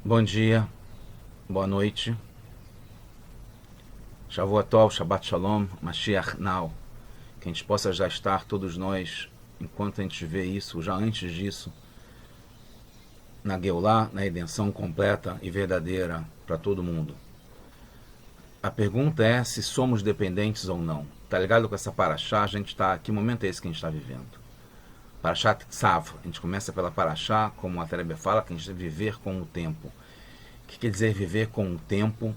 Bom dia, boa noite. Shavuot Tov, Shabbat Shalom, Mashiach Now. Que a gente possa já estar, todos nós, enquanto a gente vê isso, já antes disso, na Geulah, na redenção completa e verdadeira para todo mundo. A pergunta é se somos dependentes ou não. Tá ligado com essa paraxá? A gente está, que momento é esse que a gente está vivendo? Paraxá Tzav. A gente começa pela paraxá, como a Terebe fala, que a gente deve viver com o tempo. O que quer dizer viver com o tempo?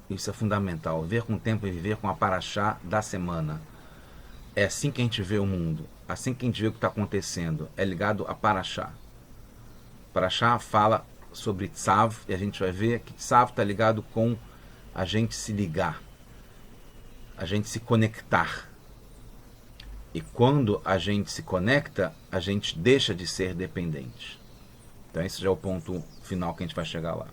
Isso é fundamental. Viver com o tempo e viver com a paraxá da semana. É assim que a gente vê o mundo. Assim que a gente vê o que está acontecendo. É ligado a paraxá. Paraxá fala sobre tzav e a gente vai ver que tzav está ligado com a gente se ligar, a gente se conectar. E quando a gente se conecta, a gente deixa de ser dependente. Então esse já é o ponto final que a gente vai chegar lá.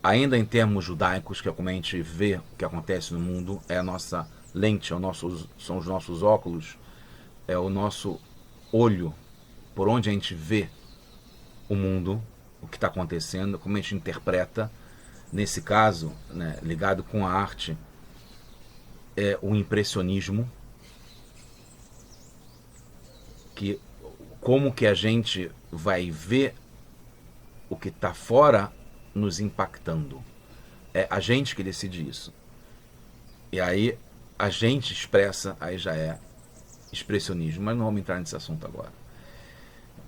Ainda em termos judaicos, que é como a gente vê o que acontece no mundo, é a nossa lente, são os nossos óculos, é o nosso olho, por onde a gente vê o mundo, o que está acontecendo, como a gente interpreta. Nesse caso, né, ligado com a arte, é o impressionismo, que como que a gente vai ver o que está fora nos impactando. É a gente que decide isso. E aí a gente expressa, aí já é expressionismo, mas não vamos entrar nesse assunto agora.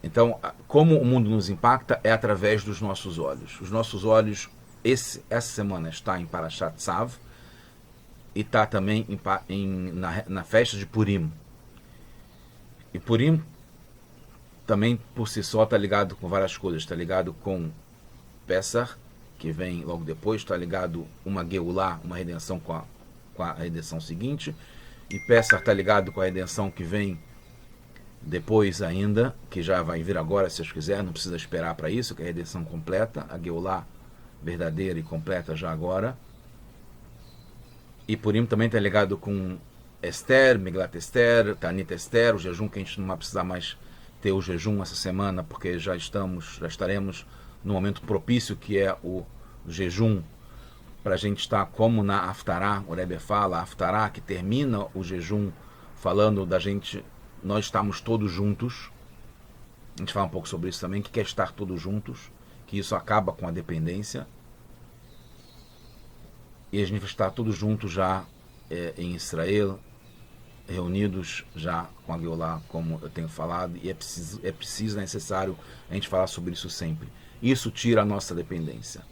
Então, como o mundo nos impacta é através dos nossos olhos. Os nossos olhos, essa semana está em Parashat Tzav e está também na festa de Purim. E Purim também por si só está ligado com várias coisas. Está ligado com Pesach, que vem logo depois, está ligado uma Geulah, uma redenção com a redenção seguinte. E Pesach está ligado com a redenção que vem depois ainda, que já vai vir agora, se Deus quiser, não precisa esperar para isso, que é a redenção completa, a Geulah verdadeira e completa já agora. E Purim também está ligado com Esther, Megillat Esther, Tanit Esther, o jejum que a gente não vai precisar mais ter o jejum essa semana, porque já estaremos no momento propício que é o jejum, para a gente estar como na Haftarah, o Rebbe fala, a Haftarah que termina o jejum falando da gente, nós estamos todos juntos. A gente fala um pouco sobre isso também, que é estar todos juntos, que isso acaba com a dependência. E a gente vai estar todos juntos já em Israel, reunidos já com a Geulah, como eu tenho falado, e é preciso, é necessário a gente falar sobre isso sempre. Isso tira a nossa dependência.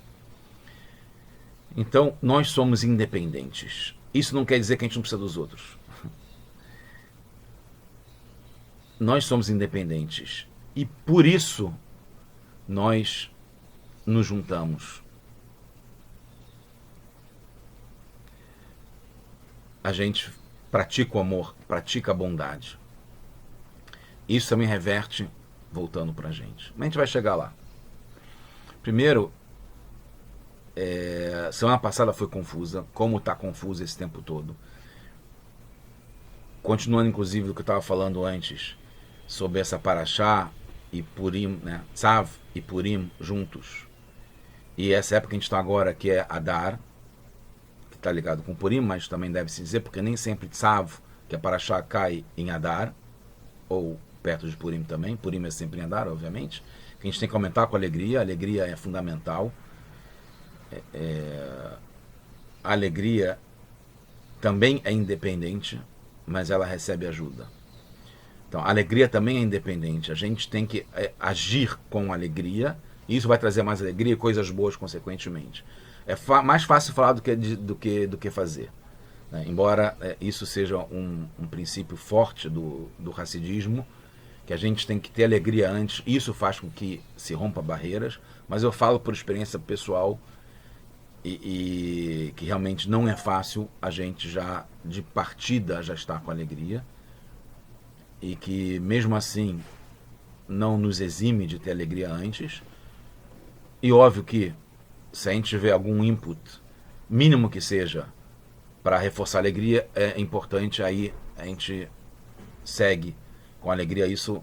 Então, nós somos independentes. Isso não quer dizer que a gente não precisa dos outros. Nós somos independentes. E por isso, nós nos juntamos. A gente pratica o amor, pratica a bondade. Isso também reverte voltando pra gente. Mas a gente vai chegar lá. Primeiro, semana passada foi confusa, como está confusa esse tempo todo. Continuando, inclusive, do que eu estava falando antes, sobre essa Paraxá e Purim, né? Tzav e Purim juntos. E essa época que a gente está agora, que é Adar, que está ligado com Purim, mas também deve-se dizer, porque nem sempre Tzav, que é Paraxá, cai em Adar, ou perto de Purim também. Purim é sempre em Adar, obviamente. Que a gente tem que aumentar com alegria. A alegria é fundamental. A alegria também é independente, mas ela recebe ajuda. Então, a alegria também é independente. A gente tem que agir com alegria, e isso vai trazer mais alegria e coisas boas consequentemente. É mais fácil falar do que fazer. Né? Embora isso seja um princípio forte do Hassidismo, que a gente tem que ter alegria antes, isso faz com que se rompa barreiras, mas eu falo por experiência pessoal e que realmente não é fácil a gente já de partida já estar com alegria, e que mesmo assim não nos exime de ter alegria antes. E óbvio que se a gente tiver algum input, mínimo que seja, para reforçar a alegria, é importante, aí a gente segue com alegria, isso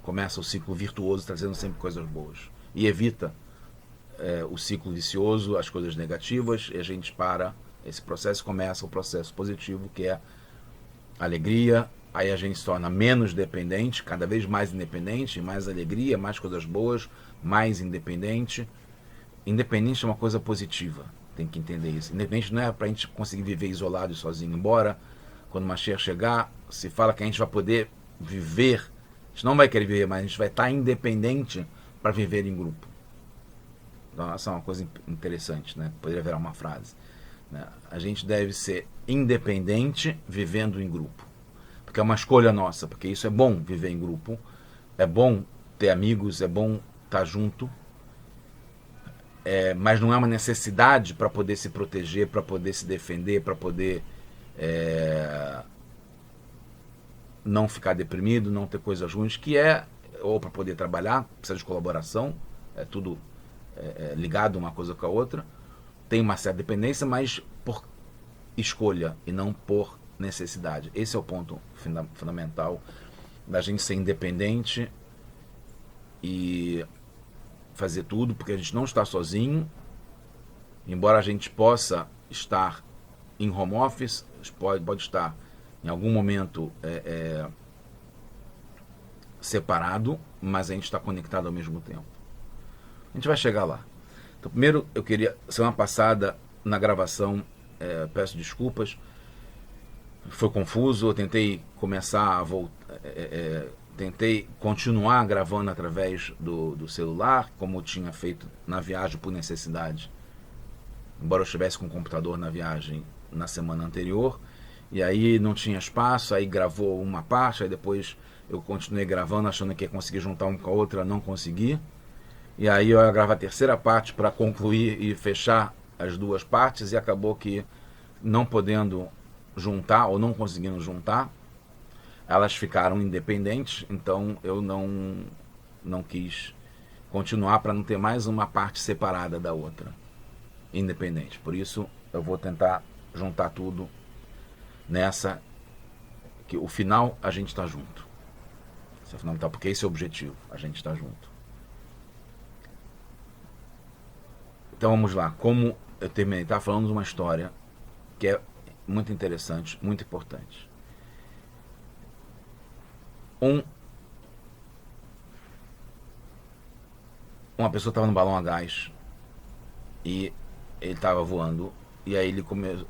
começa o ciclo virtuoso, trazendo sempre coisas boas. E evita o ciclo vicioso, as coisas negativas, e a gente para esse processo, começa o processo positivo, que é alegria. Aí a gente se torna menos dependente, cada vez mais independente, mais alegria, mais coisas boas, mais independente. Independente é uma coisa positiva, tem que entender isso. Independente não é para a gente conseguir viver isolado e sozinho, embora quando o Mashiach chegar, se fala que a gente vai poder viver, a gente não vai querer viver, mas a gente vai estar independente para viver em grupo. Então essa é uma coisa interessante, né? Poderia virar uma frase, né? A gente deve ser independente vivendo em grupo, porque é uma escolha nossa, porque isso é bom, viver em grupo, é bom ter amigos, é bom estar junto, mas não é uma necessidade para poder se proteger, para poder se defender, para poder não ficar deprimido, não ter coisas ruins, que ou para poder trabalhar, precisa de colaboração, é tudo ligado uma coisa com a outra, tem uma certa dependência, mas por escolha e não por necessidade. Esse é o ponto fundamental da gente ser independente e fazer tudo, porque a gente não está sozinho, embora a gente possa estar em home office, pode estar em algum momento separado, mas a gente está conectado ao mesmo tempo. A gente vai chegar lá. Então, primeiro, eu queria, semana passada, na gravação, peço desculpas, foi confuso, eu tentei começar a voltar, tentei continuar gravando através do celular, como eu tinha feito na viagem por necessidade, embora eu estivesse com o computador na viagem na semana anterior, e aí não tinha espaço, aí gravou uma parte, aí depois eu continuei gravando achando que ia conseguir juntar uma com a outra, não consegui, e aí eu ia gravar a terceira parte para concluir e fechar as duas partes, e acabou que não podendo juntar, ou não conseguindo juntar, elas ficaram independentes, então eu não quis continuar para não ter mais uma parte separada da outra, independente. Por isso eu vou tentar juntar tudo nessa, que o final a gente está junto. Isso é fundamental, porque esse é o objetivo, a gente está junto. Então vamos lá, como eu terminei, estava falando de uma história que é muito interessante, muito importante. Uma pessoa estava no balão a gás e ele estava voando, e aí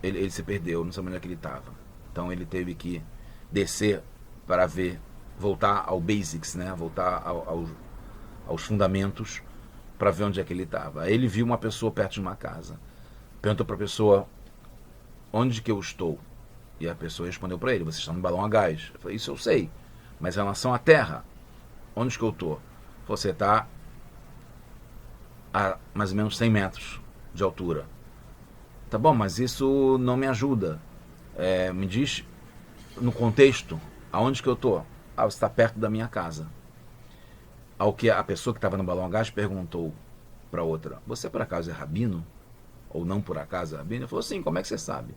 ele se perdeu, não sabia onde é que ele estava. Então ele teve que descer para voltar ao basics, né? Voltar aos fundamentos para ver onde é que ele estava. Aí ele viu uma pessoa perto de uma casa. Perguntou para a pessoa: onde que eu estou? E a pessoa respondeu para ele: você está no balão a gás. Eu falei: isso eu sei, mas em relação à terra, onde que eu estou? Você está a mais ou menos 100 metros de altura. Tá bom, mas isso não me ajuda. Me diz no contexto, aonde que eu estou? Ah, você está perto da minha casa. Ao que a pessoa que estava no balão a gás perguntou para outra: você por acaso é rabino? Ou não por acaso é rabino? Ele falou: sim, como é que você sabe?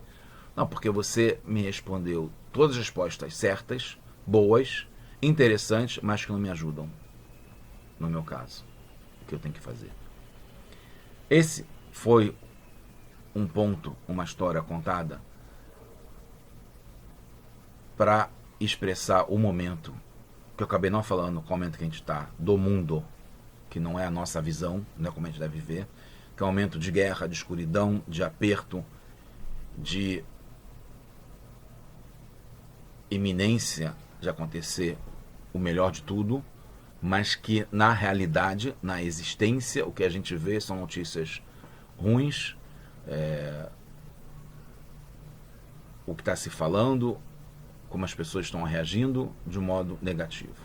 Não, porque você me respondeu todas as respostas certas, boas, interessantes, mas que não me ajudam. No meu caso, o que eu tenho que fazer? Esse foi um ponto, uma história contada para expressar o momento, que eu acabei não falando, qual momento que a gente está, do mundo, que não é a nossa visão, não é como a gente deve viver, que é um momento de guerra, de escuridão, de aperto, de iminência de acontecer o melhor de tudo, mas que na realidade, na existência, o que a gente vê são notícias ruins, o que está se falando, como as pessoas estão reagindo de um modo negativo.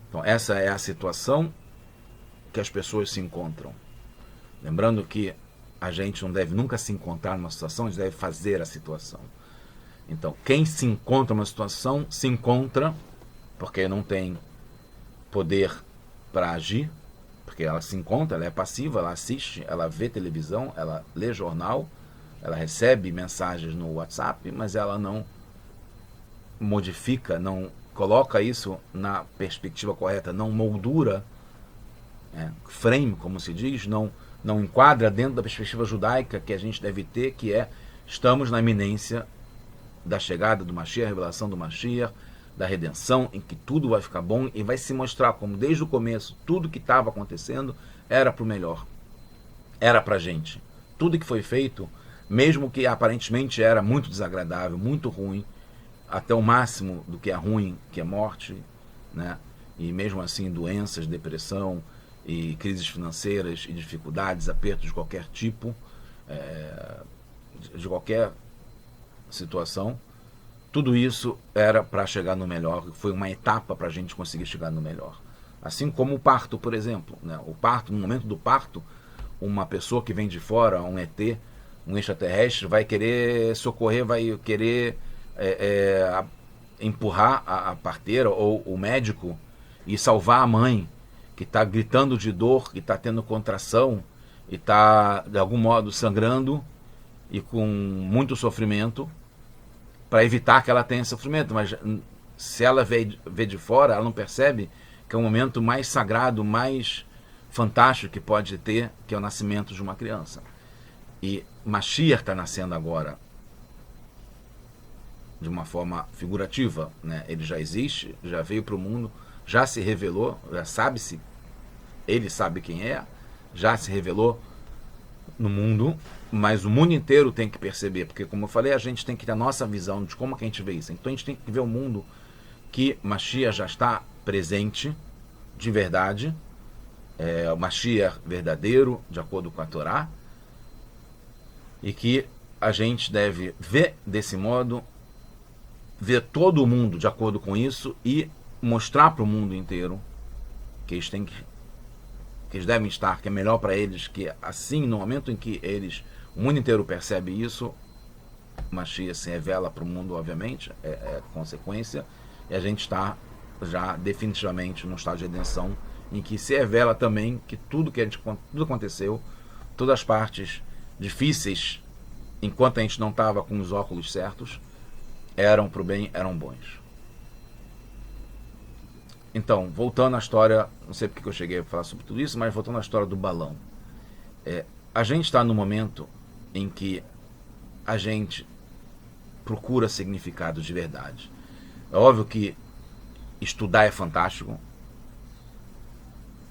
Então essa é a situação que as pessoas se encontram. Lembrando que a gente não deve nunca se encontrar numa situação, a gente deve fazer a situação. Então quem se encontra numa situação, se encontra porque não tem poder para agir, porque ela se encontra, ela é passiva, ela assiste, ela vê televisão, ela lê jornal, ela recebe mensagens no WhatsApp, mas ela não modifica, não coloca isso na perspectiva correta, não moldura frame, como se diz, não enquadra dentro da perspectiva judaica que a gente deve ter, que é: estamos na iminência da chegada do Mashiach, a revelação do Mashiach, da redenção, em que tudo vai ficar bom e vai se mostrar como desde o começo tudo que estava acontecendo era para o melhor, era para a gente. Tudo que foi feito, mesmo que aparentemente era muito desagradável, muito ruim, até o máximo do que é ruim, que é morte, né? E mesmo assim doenças, depressão e crises financeiras e dificuldades, apertos de qualquer tipo, de qualquer situação, tudo isso era para chegar no melhor, foi uma etapa para a gente conseguir chegar no melhor. Assim como o parto, por exemplo, né? O parto, no momento do parto, uma pessoa que vem de fora, um ET, um extraterrestre, vai querer socorrer, vai querer empurrar a parteira ou o médico e salvar a mãe, que está gritando de dor, que está tendo contração e está, de algum modo, sangrando e com muito sofrimento, para evitar que ela tenha sofrimento. Mas se ela vê de fora, ela não percebe que é o momento mais sagrado, mais fantástico que pode ter, que é o nascimento de uma criança. E Mashiach está nascendo agora de uma forma figurativa, né? Ele já existe, já veio para o mundo, já se revelou, já sabe-se, ele sabe quem é, já se revelou no mundo, mas o mundo inteiro tem que perceber, porque, como eu falei, a gente tem que ter a nossa visão de como que a gente vê isso. Então a gente tem que ver o mundo que Mashiach já está presente, de verdade, o Mashiach verdadeiro, de acordo com a Torá, e que a gente deve ver desse modo, ver todo o mundo de acordo com isso e mostrar para o mundo inteiro que eles têm que eles devem estar, que é melhor para eles, que assim, no momento em que o mundo inteiro percebe isso, Mashiach se revela para o mundo, obviamente, é consequência, e a gente está já definitivamente no estado de redenção, em que se revela também que tudo aconteceu, todas as partes difíceis, enquanto a gente não estava com os óculos certos, eram para o bem, eram bons. Então, voltando à história, não sei porque eu cheguei a falar sobre tudo isso, mas voltando à história do balão. A gente está no momento em que a gente procura significado de verdade. É óbvio que estudar é fantástico,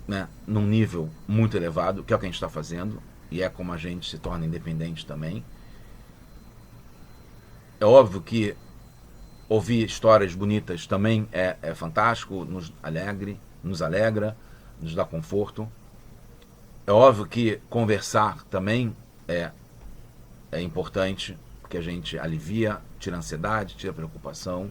né, num nível muito elevado, que é o que a gente está fazendo, e é como a gente se torna independente também. É óbvio que ouvir histórias bonitas também é fantástico, nos alegra, nos dá conforto. É óbvio que conversar também é importante, porque a gente alivia, tira a ansiedade, tira a preocupação.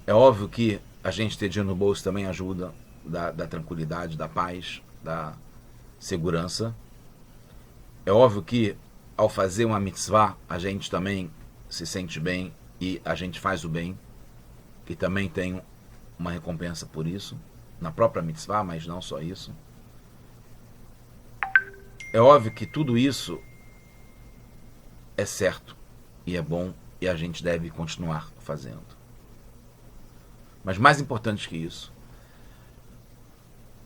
É óbvio que a gente ter dinheiro no bolso também ajuda, da tranquilidade, da paz, da segurança. É óbvio que ao fazer uma mitzvah, a gente também se sente bem e a gente faz o bem, que também tem uma recompensa por isso, na própria mitzvah, mas não só isso. É óbvio que tudo isso é certo e é bom e a gente deve continuar fazendo. Mas mais importante que isso,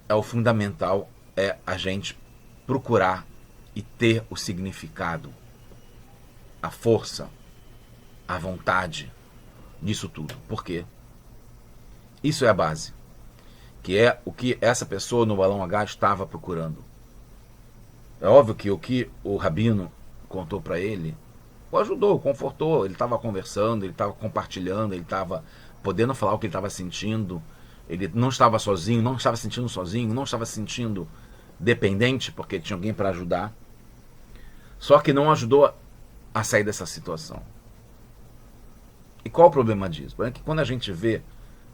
o fundamental é a gente procurar e ter o significado, a força, a vontade disso tudo. Por quê? Isso é a base, que é o que essa pessoa no balão H estava procurando. É óbvio que o que o rabino contou para ele o ajudou, confortou. Ele estava conversando, ele estava compartilhando, ele estava podendo falar o que ele estava sentindo. Ele não estava sozinho, não estava sentindo sozinho, não estava se sentindo dependente, porque tinha alguém para ajudar. Só que não ajudou a sair dessa situação. E qual o problema disso? É que quando a gente vê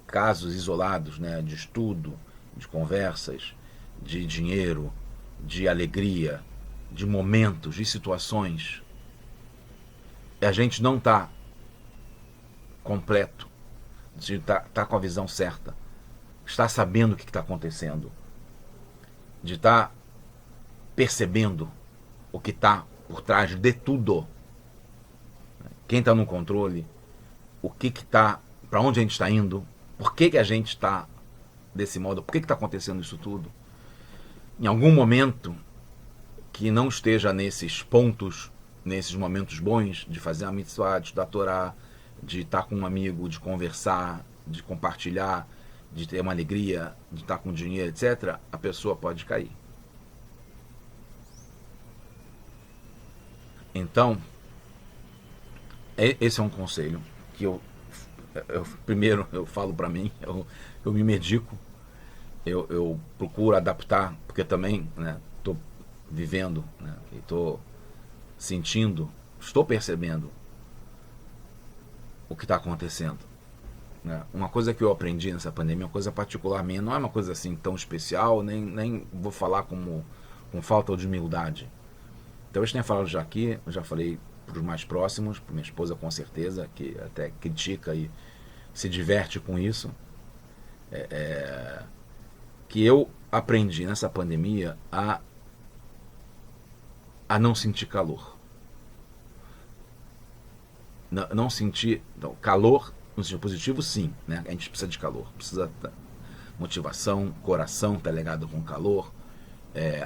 casos isolados, né, de estudo, de conversas, de dinheiro, de alegria, de momentos, de situações, e a gente não está completo, de estar com a visão certa, está sabendo o que está acontecendo, de estar percebendo o que está por trás de tudo. Quem está no controle, o que está, para onde a gente está indo, por que a gente está desse modo, por que está acontecendo isso tudo. em algum momento que não esteja nesses pontos, nesses momentos bons de fazer a mitzvah, de estudar a Torá, de estar com um amigo, de conversar, de compartilhar, de ter uma alegria, de estar com dinheiro, etc., a pessoa pode cair. Então, esse é um conselho que primeiro eu falo para mim, eu me medico, eu procuro adaptar, porque também estou vivendo, e estou sentindo, estou percebendo o que está acontecendo. Uma coisa que eu aprendi nessa pandemia, uma coisa particular minha, não é uma coisa assim tão especial, nem vou falar com falta de humildade. Então eu tenho falado já aqui, eu já falei para os mais próximos, para minha esposa com certeza, que até critica e se diverte com isso, que eu aprendi nessa pandemia a não sentir calor. Não sentir calor no sentido positivo, sim, né? A gente precisa de calor, precisa de motivação, coração tá ligado com calor,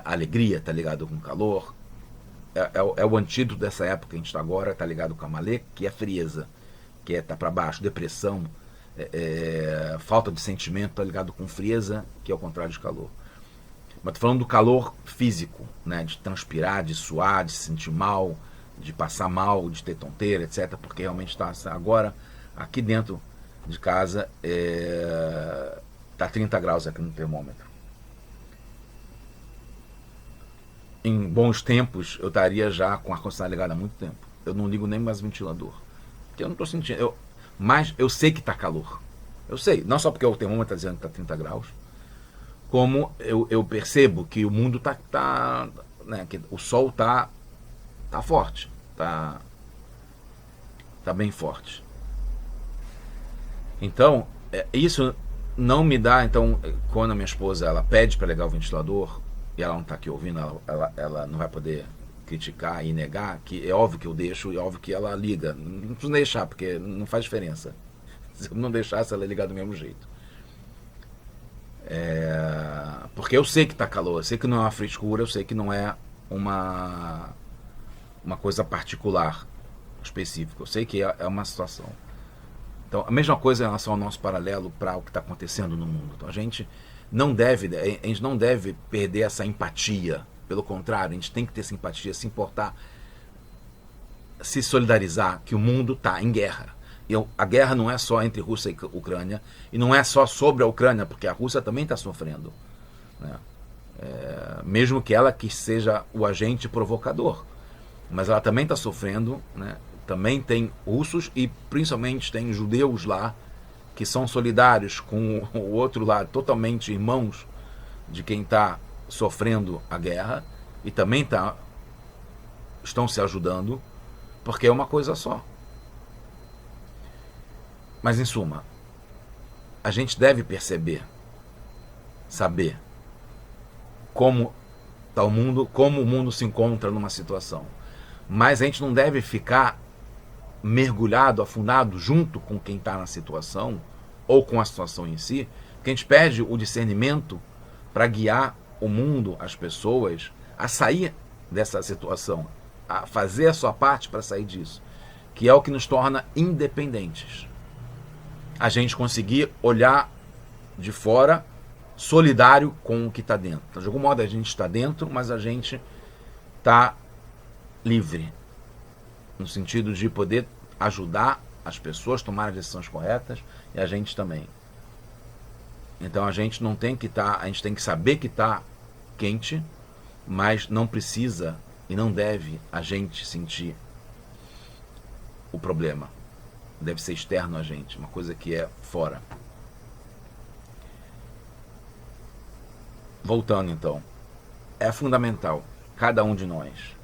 alegria tá ligado com calor. É o antídoto dessa época que a gente está agora, tá ligado com a malê, que é frieza, que tá para baixo, depressão, falta de sentimento, tá ligado com frieza, que é o contrário de calor. Mas tô falando do calor físico, né? De transpirar, de suar, de se sentir mal, de passar mal, de ter tonteira, etc. Porque realmente está agora, aqui dentro de casa, tá 30 graus aqui no termômetro. Em bons tempos, eu estaria já com o ar-condicionado ligado há muito tempo. Eu não ligo nem mais ventilador. Porque eu não estou sentindo. Mas eu sei que está calor. Eu sei. Não só porque o termômetro está dizendo que está 30 graus, como eu percebo que o mundo tá né, que o sol tá forte. Tá bem forte. Então, isso não me dá. Então, quando a minha esposa ela pede para ligar o ventilador, e ela não está aqui ouvindo, ela não vai poder criticar e negar, que é óbvio que eu deixo, e é óbvio que ela liga. Não preciso deixar, porque não faz diferença. Se eu não deixasse, ela ia ligar do mesmo jeito. Porque eu sei que está calor, eu sei que não é uma frescura, eu sei que não é uma coisa particular, específica. Eu sei que é uma situação. Então, a mesma coisa em relação ao nosso paralelo para o que está acontecendo no mundo. Então, a gente não deve perder essa empatia. Pelo contrário, a gente tem que ter simpatia, se importar, se solidarizar que o mundo está em guerra. E a guerra não é só entre Rússia e Ucrânia, e não é só sobre a Ucrânia, porque a Rússia também está sofrendo, né? Mesmo que ela que seja o agente provocador, mas ela também está sofrendo, né? Também tem russos e principalmente tem judeus lá que são solidários com o outro lado, totalmente irmãos de quem está sofrendo a guerra, e também estão se ajudando, porque é uma coisa só. Mas em suma, a gente deve perceber, saber como está o mundo, como o mundo se encontra numa situação. Mas a gente não deve ficar mergulhado, afundado junto com quem está na situação ou com a situação em si, que a gente perde o discernimento para guiar o mundo, as pessoas, a sair dessa situação, a fazer a sua parte para sair disso, que é o que nos torna independentes. A gente conseguir olhar de fora, solidário com o que está dentro. Então, de algum modo a gente está dentro, mas a gente está livre, no sentido de poder ajudar as pessoas a tomar as decisões corretas, e a gente também. Então a gente não tem que a gente tem que saber que está quente, mas não precisa e não deve a gente sentir o problema. Deve ser externo a gente, uma coisa que é fora. Voltando então, é fundamental cada um de nós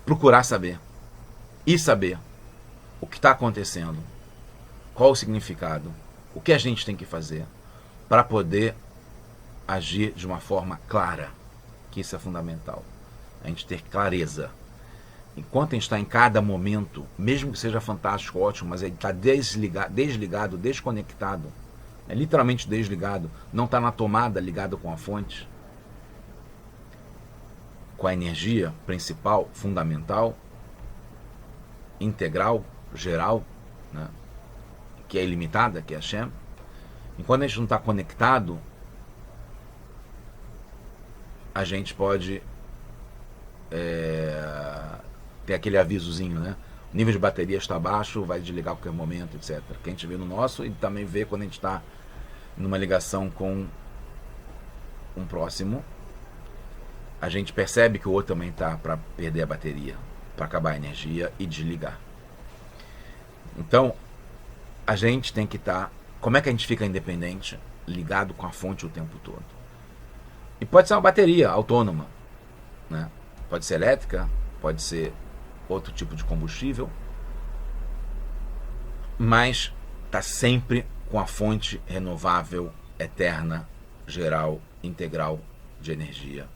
procurar saber o que está acontecendo, qual o significado, o que a gente tem que fazer para poder agir de uma forma clara, que isso é fundamental. A gente ter clareza. Enquanto a gente está em cada momento, mesmo que seja fantástico, ótimo, mas ele está desligado, desconectado É literalmente desligado, não está na tomada ligado com a fonte, com a energia principal, fundamental, integral, geral, né? Que é ilimitada, que é Hashem. Enquanto a gente não está conectado, a gente pode ter aquele avisozinho, né? O nível de bateria está baixo, vai desligar a qualquer momento, etc. Que a gente vê no nosso e também vê quando a gente está numa ligação com um próximo. A gente percebe que o outro também está para perder a bateria, para acabar a energia e desligar. Então, a gente tem que estar... Como é que a gente fica independente, ligado com a fonte o tempo todo? E pode ser uma bateria autônoma, né? Pode ser elétrica, pode ser outro tipo de combustível, mas está sempre com a fonte renovável, eterna, geral, integral de energia,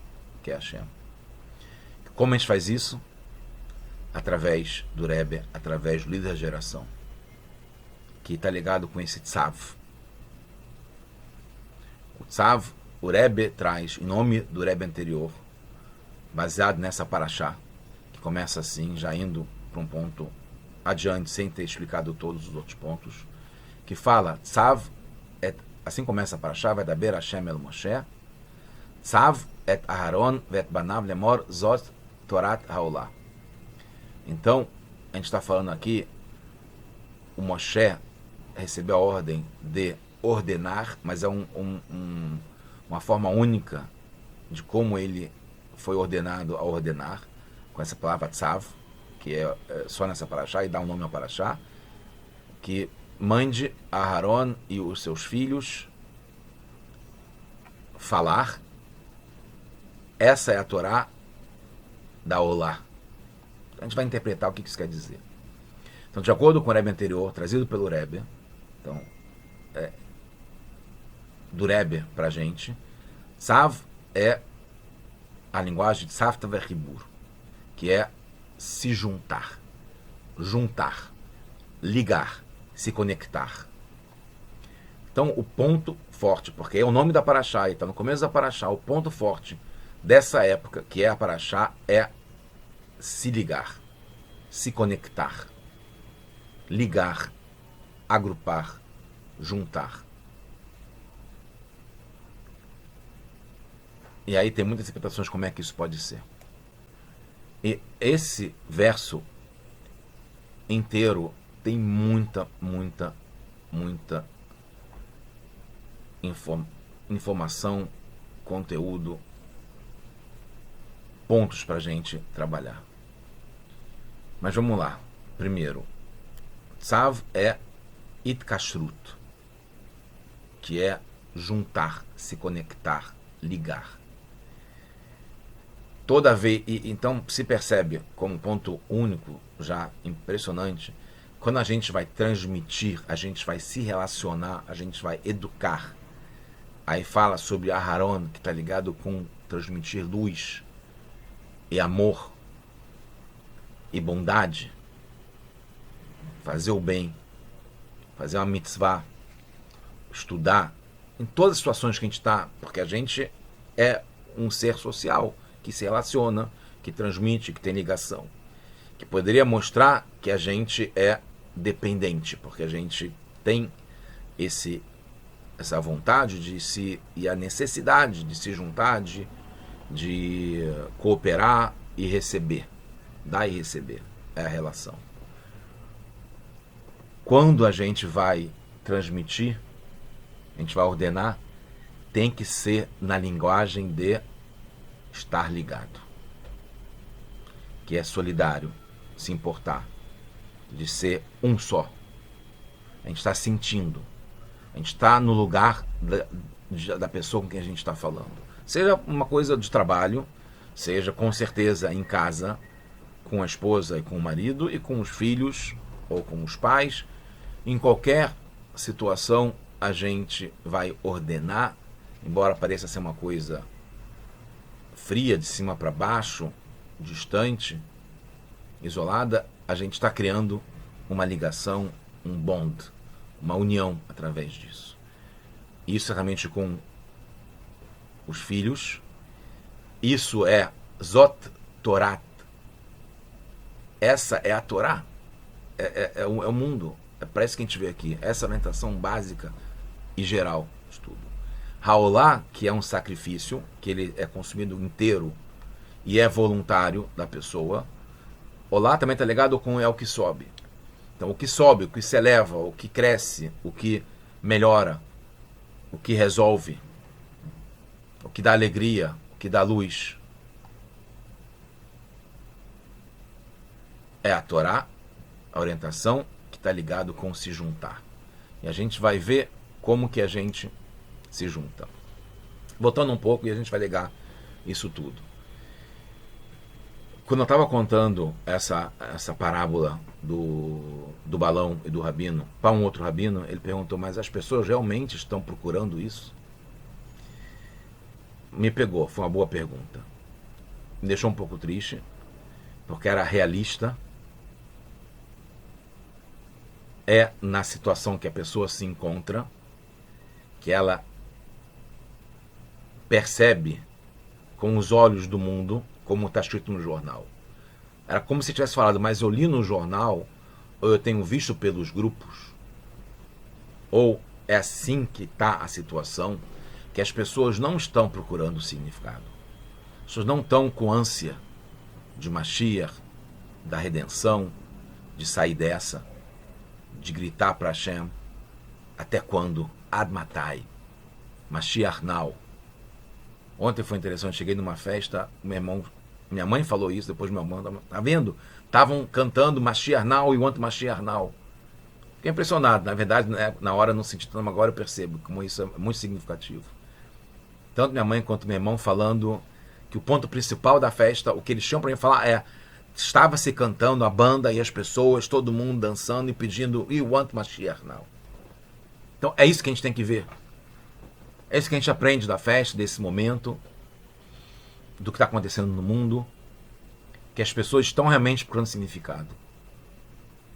que é a Hashem. Como a gente faz isso? Através do Rebbe, através do líder da geração, que está ligado com esse Tzav. O Tzav, o Rebbe traz, em nome do Rebbe anterior, baseado nessa paraxá, que começa assim, já indo para um ponto adiante, sem ter explicado todos os outros pontos, que fala, Tzav, assim começa a paraxá, vai daber Hashem el Moshe, Tzav et Aharon vet banav lemor zot Torat haolah. Então, a gente está falando aqui, o Moshe recebeu a ordem de ordenar, mas é uma forma única de como ele foi ordenado a ordenar, com essa palavra tzav, que é só nessa paraxá, e dá um nome ao paraxá, que mande a Aharon e os seus filhos falar, essa é a Torá da Olá. A gente vai interpretar o que isso quer dizer. Então, de acordo com o Rebbe anterior, trazido pelo Rebbe, então, do Rebbe para a gente, Tzav é a linguagem de Safta Vechibur, que é se juntar, ligar, se conectar. Então, o ponto forte, porque é o nome da paraxá, e está no começo da paraxá, o ponto forte dessa época, que é a paraxá, é se ligar, se conectar, ligar, agrupar, juntar. E aí tem muitas interpretações como é que isso pode ser. E esse verso inteiro tem muita informação, conteúdo, pontos para a gente trabalhar. Mas vamos lá. Primeiro, Tzav é Itkashrut, que é juntar, se conectar, ligar. Toda vez, então se percebe como um ponto único, já impressionante, quando a gente vai transmitir, a gente vai se relacionar, a gente vai educar. Aí fala sobre Aharon, que está ligado com transmitir luz e amor e bondade, fazer o bem, fazer uma mitzvah, estudar, em todas as situações que a gente está, porque a gente é um ser social que se relaciona, que transmite, que tem ligação, que poderia mostrar que a gente é dependente, porque a gente tem essa vontade de se, e a necessidade de se juntar, de cooperar e receber, dar e receber, é a relação. Quando a gente vai transmitir, a gente vai ordenar, tem que ser na linguagem de estar ligado, que é solidário, se importar, de ser um só. A gente está sentindo, a gente está no lugar da pessoa com quem a gente está falando. Seja uma coisa de trabalho, seja com certeza em casa, com a esposa e com o marido, e com os filhos ou com os pais. Em qualquer situação a gente vai ordenar, embora pareça ser uma coisa fria, de cima para baixo, distante, isolada, a gente está criando uma ligação, um bond, uma união através disso. isso certamente com os filhos. Isso é Zot Torat. Essa é a Torá. É o mundo. Parece que a gente vê aqui. Essa é a orientação básica e geral de tudo. Haolá, que é um sacrifício, que ele é consumido inteiro e é voluntário da pessoa. Olá também está ligado com é o que sobe. Então, o que sobe, o que se eleva, o que cresce, o que melhora, o que resolve, o que dá alegria, o que dá luz. É a Torá, a orientação que está ligado com se juntar. E a gente vai ver como que a gente se junta. Voltando um pouco e a gente vai ligar isso tudo. Quando eu estava contando essa parábola do balão e do rabino para um outro rabino, ele perguntou, mas as pessoas realmente estão procurando isso? Me pegou, foi uma boa pergunta. Me deixou um pouco triste, porque era realista. É na situação que a pessoa se encontra, que ela percebe com os olhos do mundo, como está escrito no jornal. Era como se tivesse falado, mas eu li no jornal, ou eu tenho visto pelos grupos, ou é assim que está a situação, que as pessoas não estão procurando significado. As pessoas não estão com ânsia de Mashiach, da redenção, de sair dessa, de gritar para Hashem, até quando? Ad matai, Mashiach now. Ontem foi interessante, cheguei numa festa, minha mãe falou isso, depois meu irmão, tá vendo? Estavam cantando Mashiach now e want Mashiach now. Fiquei impressionado, na verdade, né, na hora não senti tanto, mas agora eu percebo como isso é muito significativo. Tanto minha mãe quanto meu irmão falando que o ponto principal da festa, o que eles tinham para mim falar é, estava se cantando a banda e as pessoas, todo mundo dançando e pedindo We want Mashiach now. Então é isso que a gente tem que ver. É isso que a gente aprende da festa, desse momento, do que está acontecendo no mundo, que as pessoas estão realmente procurando significado.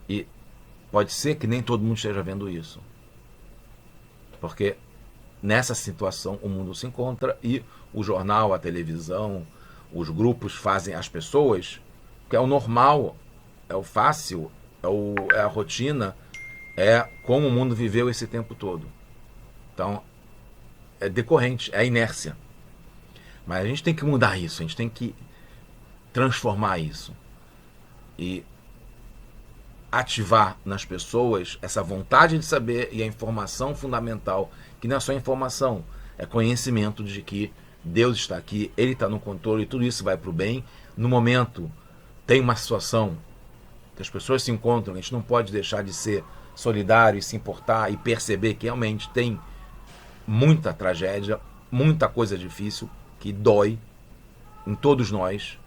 E pode ser que nem todo mundo esteja vendo isso. Porque nessa situação o mundo se encontra e o jornal, a televisão, os grupos fazem as pessoas, que é o normal, é o fácil, é a rotina, é como o mundo viveu esse tempo todo. Então, é decorrente, é a inércia. Mas a gente tem que mudar isso, a gente tem que transformar isso. E ativar nas pessoas essa vontade de saber e a informação fundamental, que não é só informação, é conhecimento de que Deus está aqui, Ele está no controle e tudo isso vai para o bem. No momento, tem uma situação que as pessoas se encontram, a gente não pode deixar de ser solidário e se importar e perceber que realmente tem muita tragédia, muita coisa difícil, que dói em todos nós,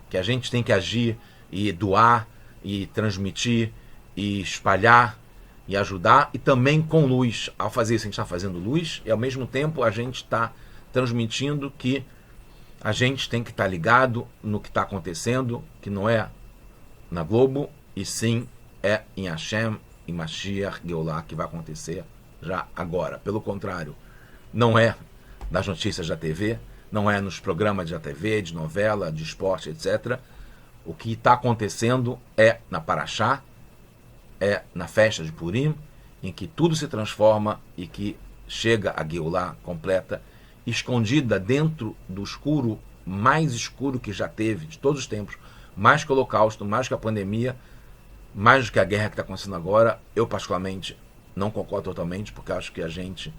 que a gente tem que agir e doar e transmitir e espalhar e ajudar, e também com luz. Ao fazer isso a gente está fazendo luz e ao mesmo tempo a gente está transmitindo que a gente tem que estar ligado no que está acontecendo, que não é na Globo, e sim é em Hashem, em Mashiach, Geulah, que vai acontecer já agora. Pelo contrário, não é nas notícias da TV, não é nos programas de TV, de novela, de esporte, etc. O que está acontecendo é na Parashá, é na festa de Purim, em que tudo se transforma e que chega a Geulah completa, escondida dentro do escuro, mais escuro que já teve, de todos os tempos, mais que o Holocausto, mais que a pandemia, mais do que a guerra que está acontecendo agora. Eu, particularmente, não concordo totalmente, porque acho que a gente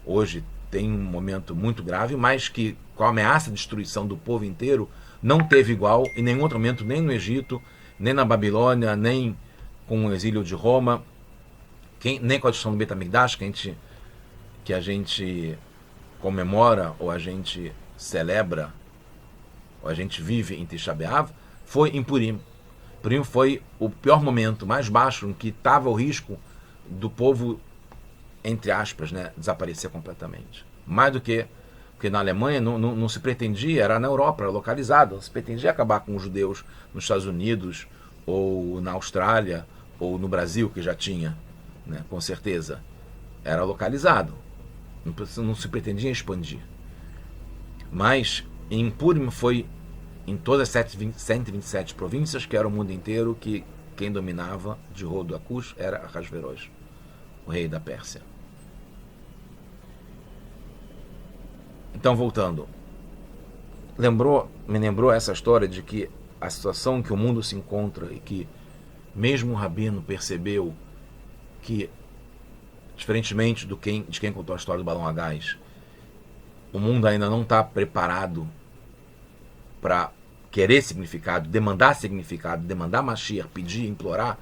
hoje tem um momento muito grave, mas que com a ameaça de destruição do povo inteiro, não teve igual em nenhum outro momento, nem no Egito, nem na Babilônia, nem com o exílio de Roma, nem com a destruição do Beit HaMikdash, que a gente comemora, ou a gente celebra, ou a gente vive em Tisha B'Av, foi em Purim. Purim foi o pior momento, mais baixo, em que estava o risco do povo, entre aspas, né, desaparecer completamente. Mais do que, porque na Alemanha não se pretendia, era na Europa, era localizado, não se pretendia acabar com os judeus nos Estados Unidos, ou na Austrália, ou no Brasil, que já tinha, né, com certeza. Era localizado. não se pretendia expandir. Mas em Purim foi em todas as 127 províncias, que era o mundo inteiro, que quem dominava de rodo a Cush era Ahasverosh, o rei da Pérsia. Então, voltando, me lembrou essa história de que a situação que o mundo se encontra e que mesmo o Rabino percebeu que, diferentemente de quem contou a história do balão a gás, o mundo ainda não está preparado para querer significado, demandar Mashiach, pedir, implorar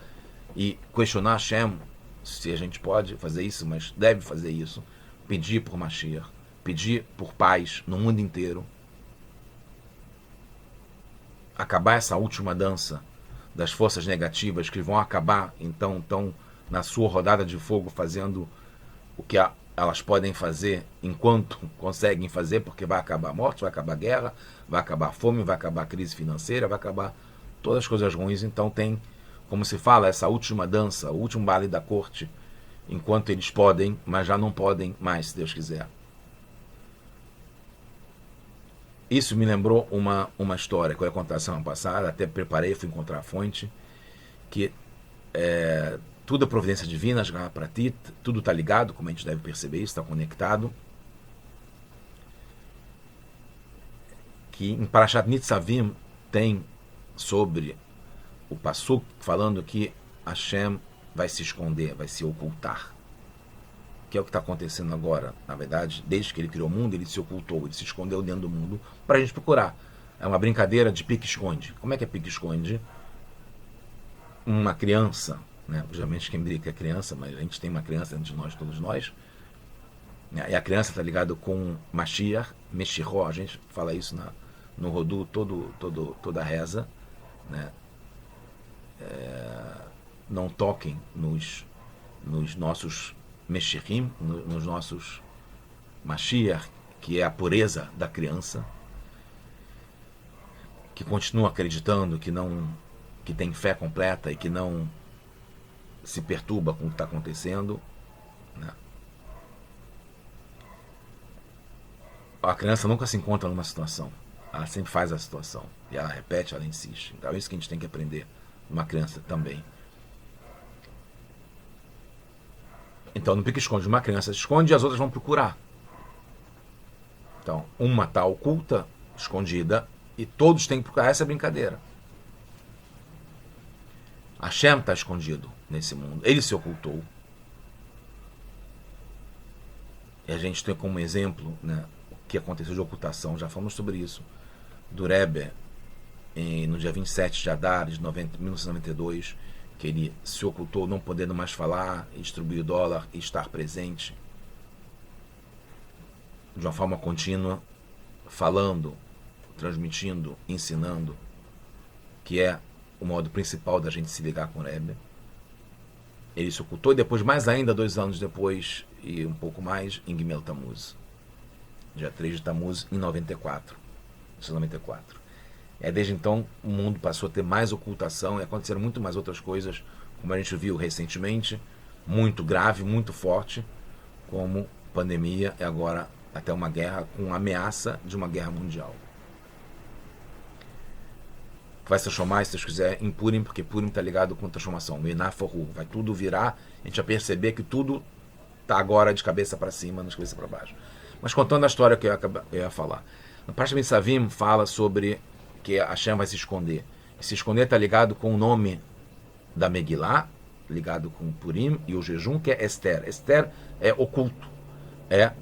e questionar Hashem, se a gente pode fazer isso, mas deve fazer isso, pedir por Mashiach, pedir por paz no mundo inteiro, acabar essa última dança das forças negativas que vão acabar, então, na sua rodada de fogo, fazendo o que elas podem fazer enquanto conseguem fazer, porque vai acabar a morte, vai acabar a guerra, vai acabar a fome, vai acabar a crise financeira, vai acabar todas as coisas ruins. Então tem, como se fala, essa última dança, o último baile da corte, enquanto eles podem, mas já não podem mais, se Deus quiser. Isso me lembrou uma história que eu ia contar semana passada, até preparei, fui encontrar a fonte, que tudo é providência divina, para ti, tudo está ligado, como a gente deve perceber, está conectado. Que em Parashat Nitzavim tem sobre o Passuk falando que Hashem vai se esconder, vai se ocultar. Que é o que está acontecendo agora. Na verdade, desde que ele criou o mundo, ele se ocultou, ele se escondeu dentro do mundo para a gente procurar. É uma brincadeira de pique-esconde. Como é que é pique-esconde? Uma criança, né? Geralmente quem brinca é criança, mas a gente tem uma criança dentro de nós, todos nós. E a criança está ligada com Mashiach, Meshiró, a gente fala isso no Rodu, toda a reza, né? Não toquem nos nossos Meshirim, nos nossos Mashiach, que é a pureza da criança, que continua acreditando, que tem fé completa e que não se perturba com o que está acontecendo, né? A criança nunca se encontra numa situação, ela sempre faz a situação, e ela repete, ela insiste. Então é isso que a gente tem que aprender uma criança também. Então no pique-esconde, uma criança se esconde e as outras vão procurar. Então uma está oculta, escondida, e todos têm que procurar. Essa brincadeira. Hashem está escondido nesse mundo, ele se ocultou. E a gente tem como exemplo, né, o que aconteceu de ocultação, já falamos sobre isso, do Rebbe, no dia 27 de Adar de 1992, que ele se ocultou, não podendo mais falar, distribuir o dólar e estar presente de uma forma contínua, falando, transmitindo, ensinando, que é o modo principal da gente se ligar com o Rebbe. Ele se ocultou e depois, mais ainda, 2 anos depois, e um pouco mais, em Gimel Tammuz, dia 3 de Tammuz, em 94. Desde então, o mundo passou a ter mais ocultação e aconteceram muito mais outras coisas, como a gente viu recentemente, muito grave, muito forte, como pandemia e agora até uma guerra, com ameaça de uma guerra mundial. Vai se transformar, se Deus quiser, em Purim, porque Purim está ligado com transformação. Menaforru, vai tudo virar, a gente vai perceber que tudo está agora de cabeça para cima, não de cabeça para baixo. Mas contando a história que eu ia falar. No Parashat Nitzavim fala sobre que Hashem vai se esconder. E se esconder está ligado com o nome da Megillah, ligado com Purim, e o jejum, que é Esther. Esther é oculto. É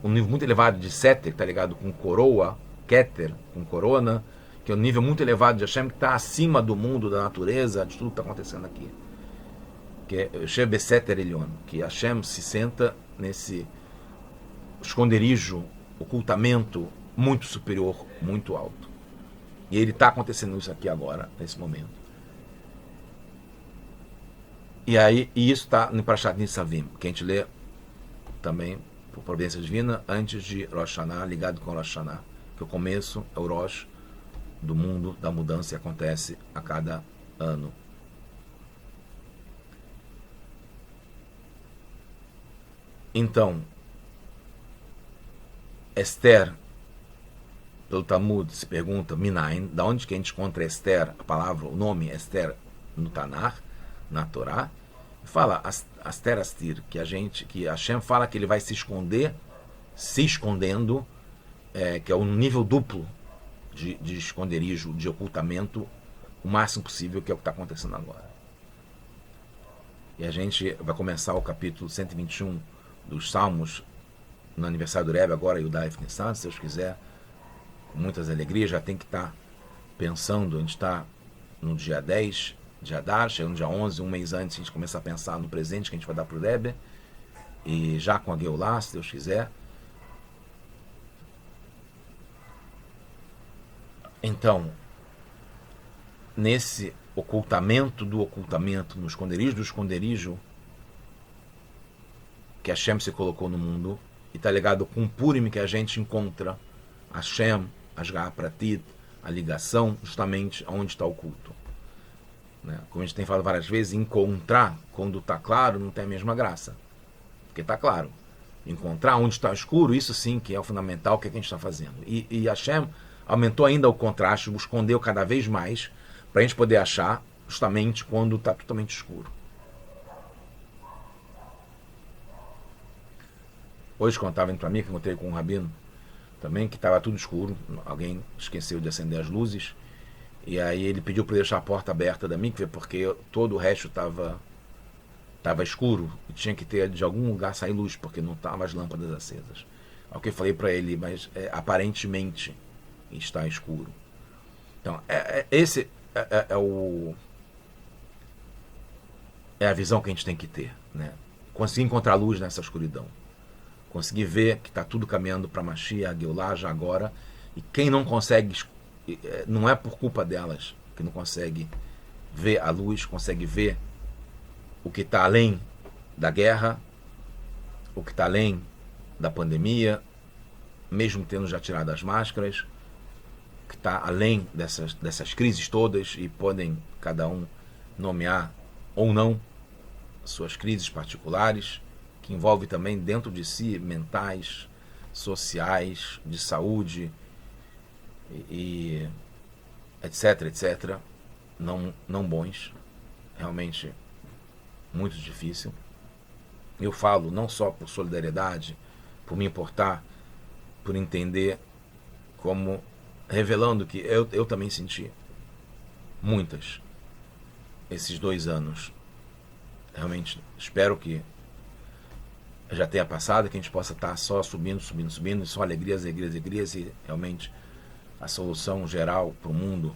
um nível muito elevado de Seter, que está ligado com coroa, Keter, com corona, que é um nível muito elevado de Hashem, que está acima do mundo, da natureza, de tudo que está acontecendo aqui. Que é Sheb Seter Elion, que Hashem se senta nesse esconderijo, ocultamento muito superior, muito alto. E ele está acontecendo isso aqui agora, nesse momento. E isso está no Parashat Nitzavim, que a gente lê também, por providência divina, antes de Rosh Hashanah, ligado com Rosh Hashanah, que o começo é o Rosh do mundo, da mudança, que acontece a cada ano. Então, Esther, pelo Talmud, se pergunta, Minain, da onde que a gente encontra Esther, a palavra, o nome Esther no Tanakh, na Torá, fala Aster Astir, que Hashem fala que ele vai se esconder, se escondendo, que é um nível duplo de esconderijo, de ocultamento, o máximo possível, que é o que está acontecendo agora. E a gente vai começar o capítulo 121 dos Salmos no aniversário do Rebbe, agora, Yudai Nissan, se Deus quiser, com muitas alegrias, já tem que estar pensando, a gente está no dia 10 de Adar, chegando no dia 11, um mês antes, a gente começar a pensar no presente que a gente vai dar para o Rebbe, e já com a Geulah, se Deus quiser. Então, nesse ocultamento do ocultamento, no esconderijo do esconderijo, que Hashem se colocou no mundo, e está ligado com o Purim que a gente encontra Hashem, Asgar Pratit, a ligação justamente onde está o culto. Né? Como a gente tem falado várias vezes, encontrar quando está claro não tem a mesma graça, porque está claro. Encontrar onde está escuro, isso sim que é o fundamental, que é que a gente está fazendo. E Hashem aumentou ainda o contraste, o escondeu cada vez mais, para a gente poder achar justamente quando está totalmente escuro. Hoje, quando estava indo para mim, que encontrei com um rabino também, que estava tudo escuro, alguém esqueceu de acender as luzes, e aí ele pediu para deixar a porta aberta da mikve, porque todo o resto estava escuro, e tinha que ter de algum lugar sair luz, porque não estavam as lâmpadas acesas. Ao que eu falei para ele, mas aparentemente está escuro. Então, esse é a visão que a gente tem que ter, né? Conseguir encontrar luz nessa escuridão. Conseguir ver que está tudo caminhando para Mashiach, Geulah, já agora. E quem não consegue, não é por culpa delas, que não consegue ver a luz, consegue ver o que está além da guerra, o que está além da pandemia, mesmo tendo já tirado as máscaras, que está além dessas crises todas, e podem cada um nomear ou não suas crises particulares, que envolve também dentro de si mentais, sociais, de saúde, e etc, etc, não bons, realmente muito difícil. Eu falo não só por solidariedade, por me importar, por entender, como revelando que eu também senti muitas esses 2 anos. Realmente espero que já tenha passado, que a gente possa estar só subindo, e só alegrias, e realmente a solução geral para o mundo,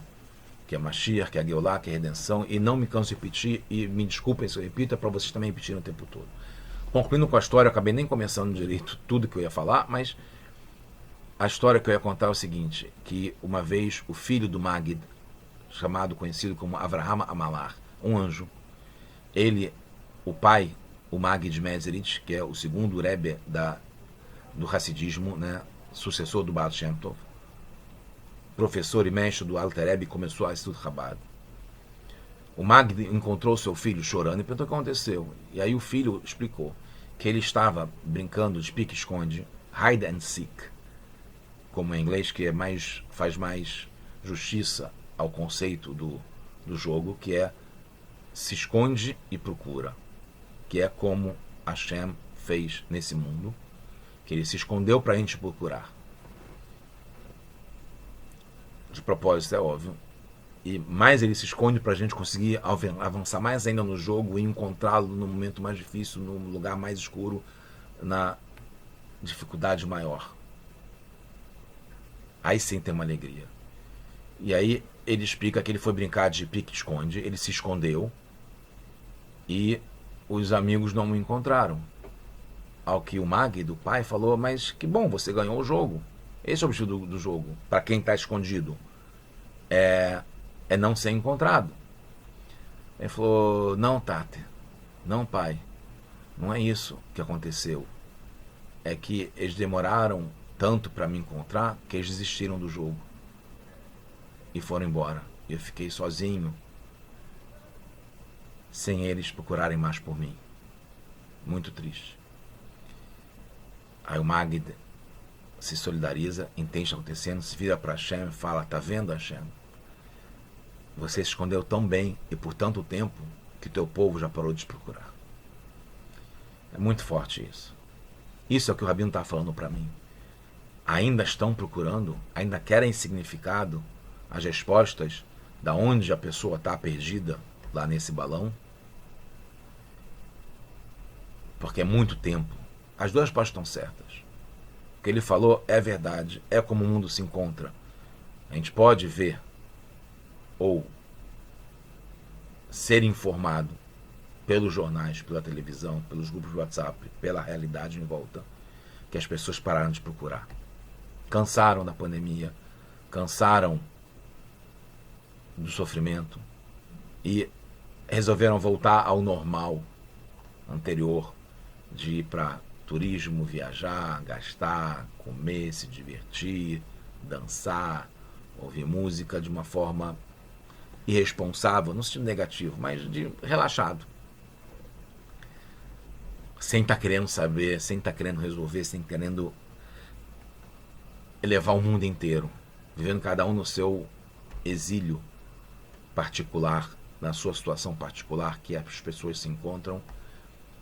que é Mashiach, que é a Geulah, que é a redenção, e não me canso de repetir, e me desculpem se eu repito, é para vocês também repetirem o tempo todo. Concluindo com a história, eu acabei nem começando direito tudo que eu ia falar, mas a história que eu ia contar é o seguinte, que uma vez o filho do Magid, conhecido como Avraham Amalar, um anjo, o pai, o Magid Mezerit, que é o segundo Rebbe do Hassidismo, né, sucessor do Baal Shem Tov, professor e mestre do Alter Rebbe, começou a estudar Chabad. O Magid encontrou seu filho chorando e perguntou o que aconteceu. E aí o filho explicou que ele estava brincando de pique-esconde, hide and seek, como em inglês, que faz mais justiça ao conceito do jogo, que é se esconde e procura, que é como Hashem fez nesse mundo, que ele se escondeu para a gente procurar. De propósito, é óbvio. E mais ele se esconde para a gente conseguir avançar mais ainda no jogo e encontrá-lo no momento mais difícil, no lugar mais escuro, na dificuldade maior. Aí sim tem uma alegria. E aí ele explica que ele foi brincar de pique-esconde, ele se escondeu e os amigos não o encontraram. Ao que o Mag, do pai, falou, mas que bom, você ganhou o jogo. Esse é o objetivo do jogo, para quem está escondido. É não ser encontrado. Ele falou, não, Tati, não, pai, não é isso que aconteceu. É que eles demoraram tanto para me encontrar que eles desistiram do jogo e foram embora. Eu fiquei sozinho, sem eles procurarem mais por mim. Muito triste. Aí o Magid se solidariza, entende o que está acontecendo, se vira para Hashem e fala, tá vendo, Hashem? Você se escondeu tão bem e por tanto tempo que teu povo já parou de te procurar. É muito forte isso. Isso é o que o Rabino está falando para mim. Ainda estão procurando, ainda querem significado, as respostas da onde a pessoa está perdida lá nesse balão. Porque é muito tempo. As duas partes estão certas. O que ele falou é verdade, é como o mundo se encontra. A gente pode ver ou ser informado pelos jornais, pela televisão, pelos grupos de WhatsApp, pela realidade em volta, que as pessoas pararam de procurar. Cansaram da pandemia, cansaram do sofrimento e resolveram voltar ao normal anterior de ir para turismo, viajar, gastar, comer, se divertir, dançar, ouvir música de uma forma irresponsável, no sentido negativo, mas de relaxado. Sem estar querendo saber, sem estar querendo resolver, sem querendo elevar o mundo inteiro, vivendo cada um no seu exílio particular, na sua situação particular, que as pessoas se encontram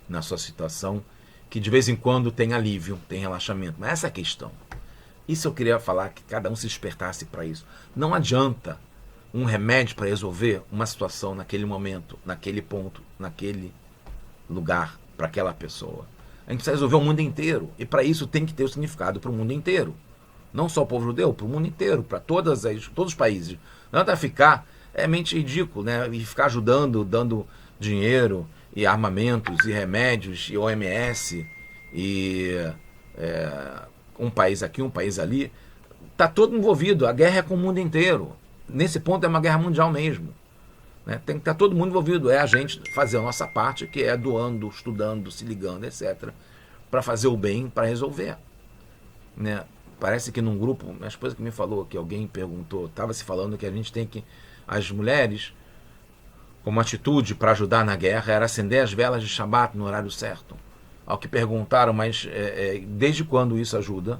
na sua situação, que de vez em quando tem alívio, tem relaxamento. Mas essa é a questão. Isso eu queria falar, que cada um se despertasse para isso. Não adianta um remédio para resolver uma situação naquele momento, naquele ponto, naquele lugar, para aquela pessoa. A gente precisa resolver o mundo inteiro. E para isso tem que ter o significado para o mundo inteiro. Não só o povo judeu, para o mundo inteiro, para todos os países. Não adianta ficar, é mente ridículo, né? E ficar ajudando, dando dinheiro, e armamentos, e remédios, e OMS, e um país aqui, um país ali. Está todo envolvido. A guerra é com o mundo inteiro. Nesse ponto é uma guerra mundial mesmo. Né? Tem que estar todo mundo envolvido. É a gente fazer a nossa parte, que é doando, estudando, se ligando, etc. Para fazer o bem, para resolver. Né? Parece que num grupo, a esposa que me falou, que alguém perguntou, estava se falando que a gente tem que, as mulheres, como atitude para ajudar na guerra, era acender as velas de Shabat no horário certo. Ao que perguntaram, mas desde quando isso ajuda?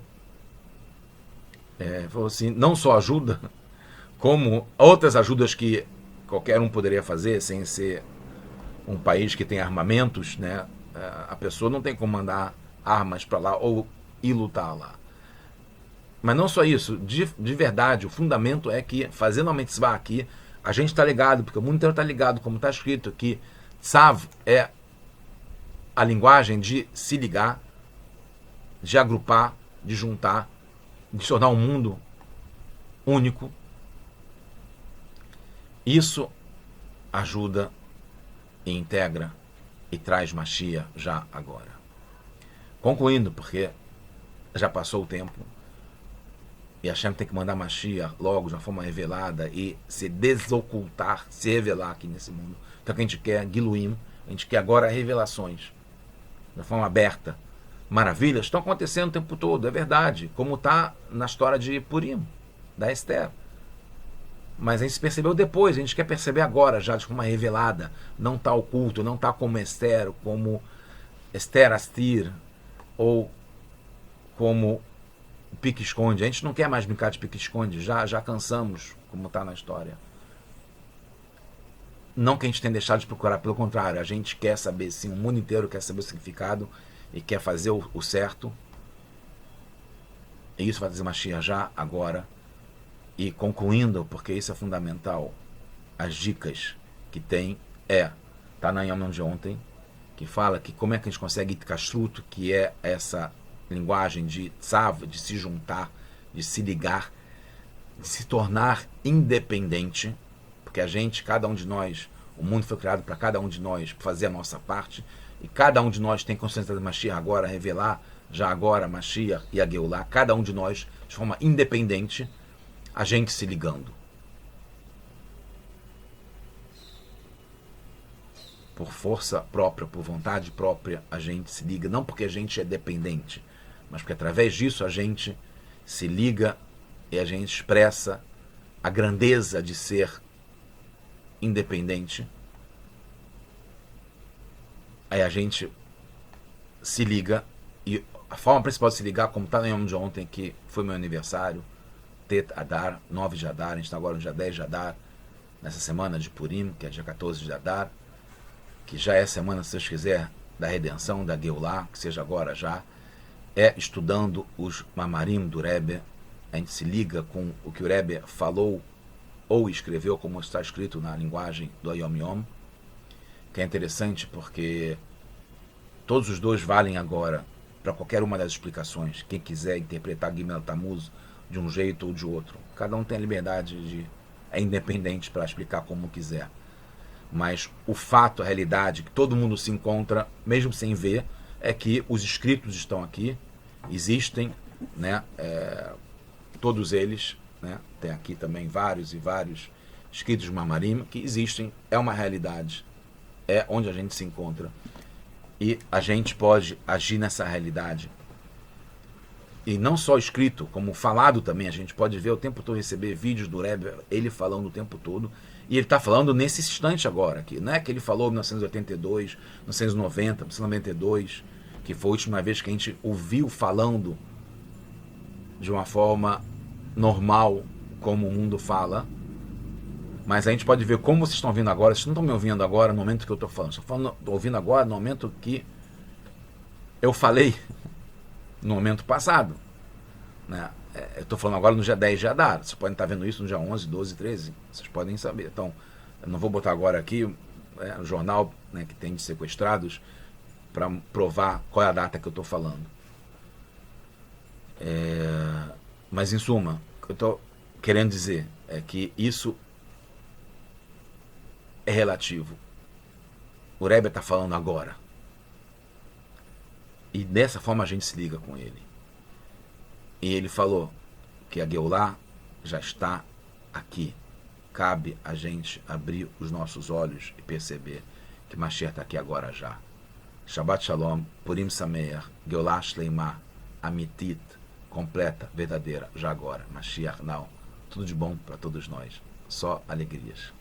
Falou assim, não só ajuda, como outras ajudas que qualquer um poderia fazer, sem ser um país que tem armamentos, né? A pessoa não tem como mandar armas para lá ou ir lutar lá. Mas não só isso, de verdade, o fundamento é que, fazendo a mitzvah aqui, a gente está ligado, porque o mundo inteiro está ligado, como está escrito aqui, tzav é a linguagem de se ligar, de agrupar, de juntar, de tornar um mundo único. Isso ajuda e integra e traz Mashiach já agora. Concluindo, porque já passou o tempo, e Hashem tem que mandar Mashiach logo, de uma forma revelada, e se desocultar, se revelar aqui nesse mundo. Então o que a gente quer, Giluim, a gente quer agora revelações, de forma aberta. Maravilhas estão acontecendo o tempo todo, é verdade, como está na história de Purim, da Esther. Mas a gente percebeu depois, a gente quer perceber agora, já de forma revelada. Não está oculto, não está como Esther, como Esther Astir, ou como pique-esconde. A gente não quer mais brincar de pique-esconde, já cansamos, como está na história. Não que a gente tenha deixado de procurar, pelo contrário, a gente quer saber, sim, o mundo inteiro quer saber o significado e quer fazer o certo. E isso vai trazer Mashiach já, agora. E concluindo, porque isso é fundamental, as dicas que tem tá na Yom de ontem, que fala que como é que a gente consegue Itkashruto, que é essa linguagem de tzav, de se juntar, de se ligar, de se tornar independente, porque a gente, cada um de nós, o mundo foi criado para cada um de nós fazer a nossa parte, e cada um de nós tem consciência de Mashiach agora, revelar já agora Mashiach e a Geulah, cada um de nós, de forma independente, a gente se ligando. Por força própria, por vontade própria, a gente se liga, não porque a gente é dependente, mas porque através disso a gente se liga e a gente expressa a grandeza de ser independente. Aí a gente se liga e a forma principal de se ligar, como está no Yom de ontem, que foi meu aniversário, Tet Adar, 9 de Adar, a gente está agora no dia 10 de Adar, nessa semana de Purim, que é dia 14 de Adar, que já é semana, se Deus quiser, da redenção, da Geulah, que seja agora já, é estudando os Mamarim do Rebbe. A gente se liga com o que o Rebbe falou ou escreveu, como está escrito na linguagem do Yom Yom, que é interessante porque todos os dois valem agora para qualquer uma das explicações. Quem quiser interpretar Gimel Tammuz de um jeito ou de outro, cada um tem a liberdade de... é independente para explicar como quiser. Mas o fato, a realidade, que todo mundo se encontra, mesmo sem ver, é que os escritos estão aqui, existem, né? Todos eles, né? Tem aqui também vários e vários escritos de Mamarim que existem, é uma realidade, é onde a gente se encontra. E a gente pode agir nessa realidade. E não só escrito, como falado também, a gente pode ver o tempo todo, receber vídeos do Rebbe, ele falando o tempo todo. E ele está falando nesse instante agora, aqui. Não é que ele falou em 1982, 1990, 1992, que foi a última vez que a gente ouviu falando de uma forma normal, como o mundo fala. Mas a gente pode ver como vocês estão ouvindo agora. Vocês não estão me ouvindo agora no momento que eu estou falando. Estou ouvindo agora no momento que eu falei, no momento passado, né? Eu estou falando agora no dia 10 de Adar. Vocês podem estar vendo isso no dia 11, 12, 13. Vocês podem saber. Então, eu não vou botar agora aqui o jornal, né, que tem de sequestrados para provar qual é a data que eu estou falando. Mas, em suma, o que eu estou querendo dizer é que isso é relativo. O Rebbe está falando agora. E dessa forma a gente se liga com ele. E ele falou que a Geulah já está aqui. Cabe a gente abrir os nossos olhos e perceber que Mashiach está aqui agora já. Shabbat Shalom, Purim Sameach, Geulah Shleimah, Amitit, completa, verdadeira, já agora. Mashiach now. Tudo de bom para todos nós. Só alegrias.